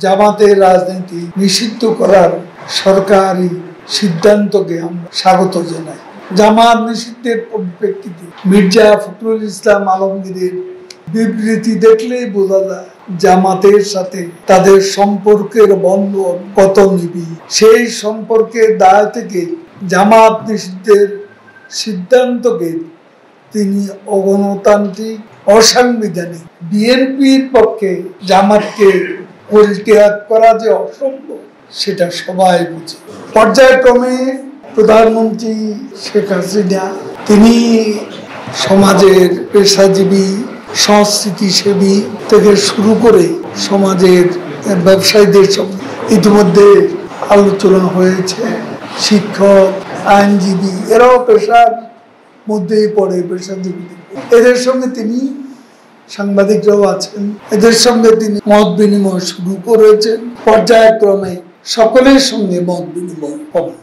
জামাতের রাজনীতি নিষিদ্ধ করার সরকারি সিদ্ধান্তকে আমরা স্বাগত জানাই। জামাত নিষিদ্ধের পরিপ্রেক্ষিতে মির্জা ফখরুল ইসলাম আলমগীরের বিবৃতি দেখলেই বোঝা যায় জামাতের সাথে তাদের সম্পর্কের বন্ধন কত নিবিড়। সেই সম্পর্কের দায় থেকে জামাত নিষিদ্ধের সিদ্ধান্তকে তিনি অগণতান্ত্রিক, অসাংবিধানিক। বিএনপির পক্ষে জামাতকে পরিত্যাগ করা যে অসম্ভব সেটা সবাই বুঝে। পর্যায়ক্রমে প্রধানমন্ত্রী শেখ হাসিনা তিনি সমাজের পেশাজীবী, সংস্কৃতিসেবী থেকে শুরু করে সমাজের ব্যবসায়ীদের সঙ্গে ইতিমধ্যে আলোচনা হয়েছে। শিক্ষক, আইনজীবী এরাও পেশার মধ্যেই পড়ে, পেশাজীবী। এদের সঙ্গে তিনি, সাংবাদিকরাও আছেন, এদের সঙ্গে তিনি মত বিনিময় শুরু করেছেন। পর্যায়ক্রমে সকলের সঙ্গে মত বিনিময় হবে।